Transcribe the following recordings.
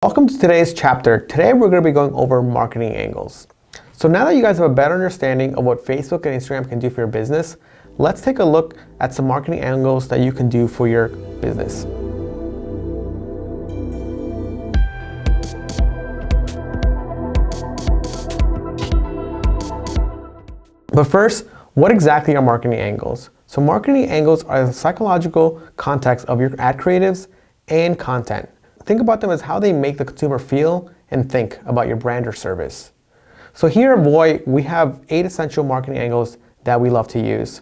Welcome to today's chapter. Today we're going to be going over marketing angles. So now that you guys have a better understanding of what Facebook and Instagram can do for your business, let's take a look at some marketing angles that you can do for your business. But first, what exactly are marketing angles? So marketing angles are the psychological context of your ad creatives and content. Think about them as how they make the consumer feel and think about your brand or service. So here at Voy, we have 8 essential marketing angles that we love to use.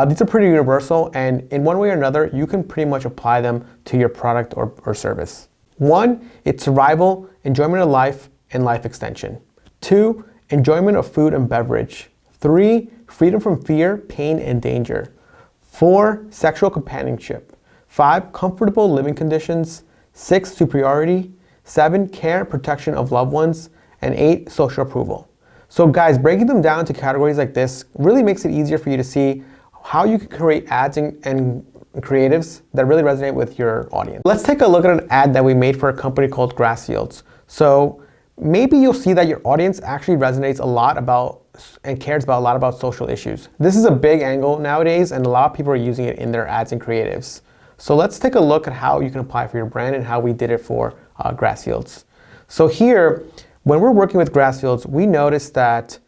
These are pretty universal, and in one way or another, you can pretty much apply them to your product or service. 1, it's survival, enjoyment of life, and life extension. 2, enjoyment of food and beverage. 3, freedom from fear, pain, and danger. 4, sexual companionship. 5, comfortable living conditions. 6, superiority. 7, care, protection of loved ones. And 8, social approval. So guys, breaking them down into categories like this really makes it easier for you to see how you can create ads and creatives that really resonate with your audience. Let's take a look at an ad that we made for a company called Grass Fields. So maybe you'll see that your audience actually resonates a lot about and cares about a lot about social issues. This is a big angle nowadays, and a lot of people are using it in their ads and creatives. So let's take a look at how you can apply for your brand and how we did it for Grass Fields. So here, when we're working with Grass Fields, we noticed that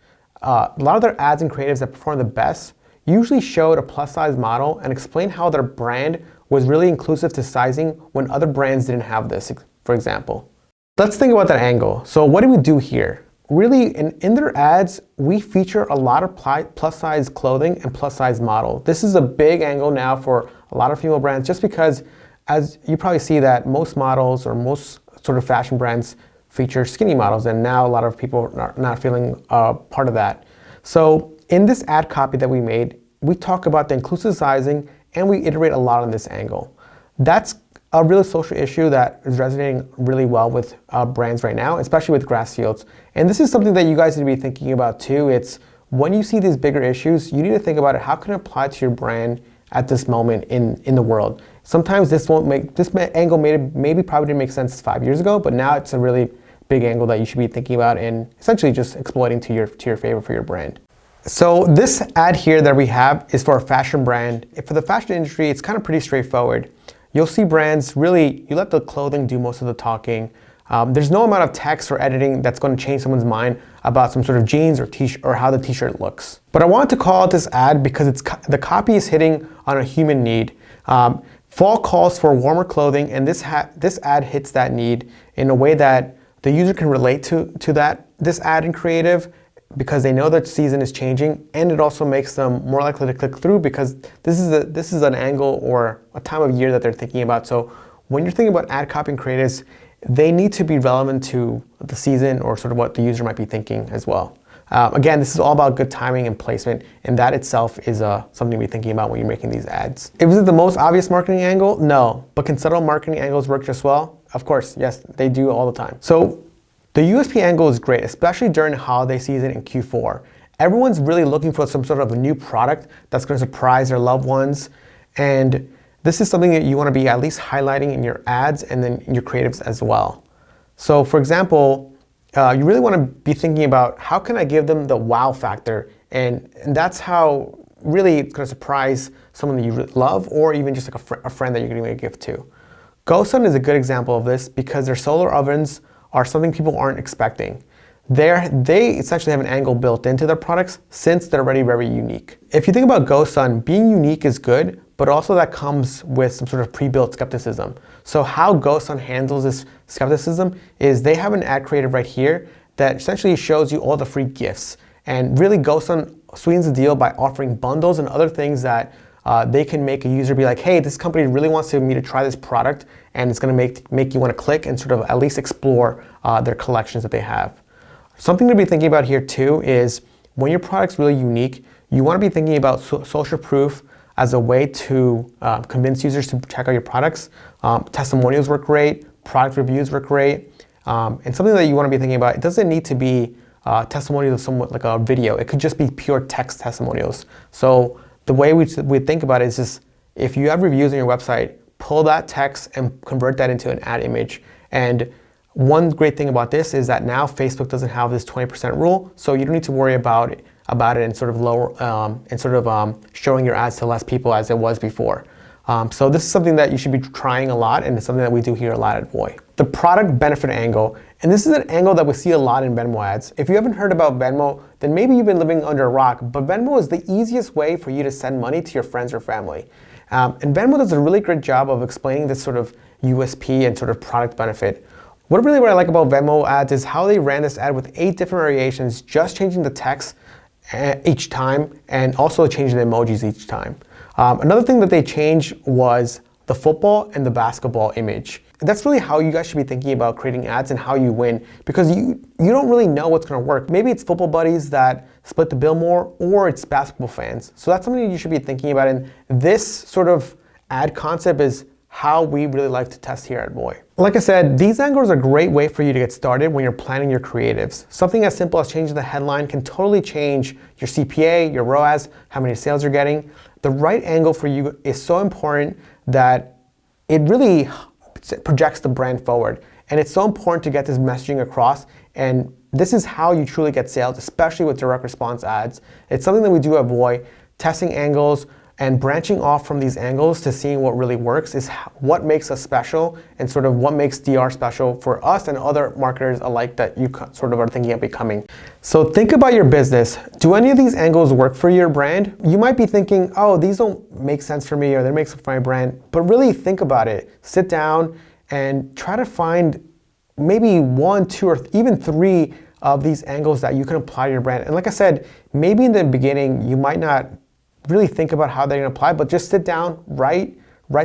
a lot of their ads and creatives that perform the best usually showed a plus size model and explained how their brand was really inclusive to sizing when other brands didn't have this, for example. Let's think about that angle. So what do we do here? Really, in their ads, we feature a lot of plus size clothing and plus size model. This is a big angle now for a lot of female brands, just because, as you probably see, that most models or most sort of fashion brands feature skinny models, and now a lot of people are not feeling part of that. So in this ad copy that we made, we talk about the inclusive sizing, and we iterate a lot on this angle. That's a really social issue that is resonating really well with brands right now, especially with Grass Fields. And this is something that you guys need to be thinking about too. It's when you see these bigger issues, you need to think about it. How can it apply to your brand at this moment in the world? Sometimes this angle maybe probably didn't make sense 5 years ago, but now it's a really big angle that you should be thinking about and essentially just exploiting to your favor for your brand. So this ad here that we have is for a fashion brand. For the fashion industry, it's kind of pretty straightforward. You'll see brands really, you let the clothing do most of the talking. There's no amount of text or editing that's going to change someone's mind about some sort of jeans or t-shirt or how the t-shirt looks. But I wanted to call out this ad because the copy is hitting on a human need. Fall calls for warmer clothing, and this ad hits that need in a way that the user can relate to this ad and creative, because they know that season is changing, and it also makes them more likely to click through because this is an angle or a time of year that they're thinking about. So when you're thinking about ad copy and creatives, they need to be relevant to the season or sort of what the user might be thinking as well. Again, this is all about good timing and placement, and that itself is something to be thinking about when you're making these ads. Was it the most obvious marketing angle? No, but can subtle marketing angles work just well? Of course, yes, they do all the time. So the USP angle is great, especially during the holiday season in Q4. Everyone's really looking for some sort of a new product that's going to surprise their loved ones. And this is something that you want to be at least highlighting in your ads and then in your creatives as well. So for example, you really want to be thinking about how can I give them the wow factor? And that's how really it's going to surprise someone that you love, or even just like a friend that you're giving a gift to. GoSun is a good example of this because their solar ovens are something people aren't expecting. They essentially have an angle built into their products since they're already very unique. If you think about GoSun, being unique is good, but also that comes with some sort of pre-built skepticism. So how GoSun handles this skepticism is they have an ad creative right here that essentially shows you all the free gifts. And really GoSun sweetens the deal by offering bundles and other things that they can make a user be like, hey, this company really wants me to try this product, and it's going to make you want to click and sort of at least explore their collections that they have. Something to be thinking about here too is when your product's really unique, you want to be thinking about social proof as a way to convince users to check out your products. Testimonials work great, product reviews work great, and something that you want to be thinking about, it doesn't need to be testimonials of somewhat like a video. It could just be pure text testimonials. So the way we think about it is just, if you have reviews on your website, pull that text and convert that into an ad image. And One great thing about this is that now Facebook doesn't have this 20% rule, so you don't need to worry about it and sort of showing your ads to less people as it was before. So this is something that you should be trying a lot, and it's something that we do here a lot at Voy. The product benefit angle, and this is an angle that we see a lot in Venmo ads. If you haven't heard about Venmo, then maybe you've been living under a rock, but Venmo is the easiest way for you to send money to your friends or family. And Venmo does a really great job of explaining this sort of USP and sort of product benefit. What I like about Venmo ads is how they ran this ad with 8 different variations, just changing the text each time and also changing the emojis each time. Another thing that they changed was the football and the basketball image. That's really how you guys should be thinking about creating ads and how you win, because you don't really know what's going to work. Maybe it's football buddies that split the bill more, or it's basketball fans. So that's something you should be thinking about, and this sort of ad concept is how we really like to test here at Voy. Like I said, these angles are a great way for you to get started when you're planning your creatives. Something as simple as changing the headline can totally change your CPA, your ROAS, how many sales you're getting. The right angle for you is so important that it really projects the brand forward. And it's so important to get this messaging across, and this is how you truly get sales, especially with direct response ads. It's something that we do at Voy, testing angles and branching off from these angles to seeing what really works is what makes us special, and sort of what makes DR special for us and other marketers alike that you sort of are thinking of becoming. So think about your business. Do any of these angles work for your brand? You might be thinking, oh, these don't make sense for me, or they make sense for my brand, but really think about it. Sit down and try to find maybe 1, 2, or even 3 of these angles that you can apply to your brand. And like I said, maybe in the beginning, you might not really think about how they're gonna apply, but just sit down, write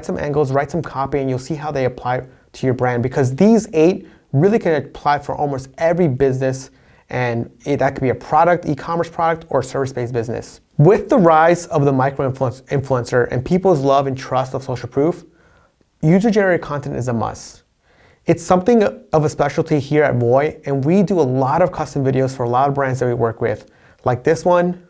some angles, write some copy, and you'll see how they apply to your brand, because these 8 really can apply for almost every business, and that could be a product, e-commerce product, or service-based business. With the rise of the micro-influencer and people's love and trust of social proof, user-generated content is a must. It's something of a specialty here at Voy, and we do a lot of custom videos for a lot of brands that we work with, like this one.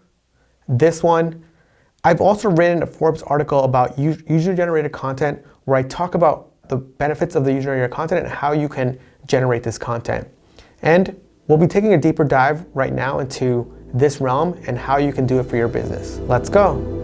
I've also written a Forbes article about user-generated content, where I talk about the benefits of the user-generated content and how you can generate this content. And we'll be taking a deeper dive right now into this realm and how you can do it for your business. Let's go.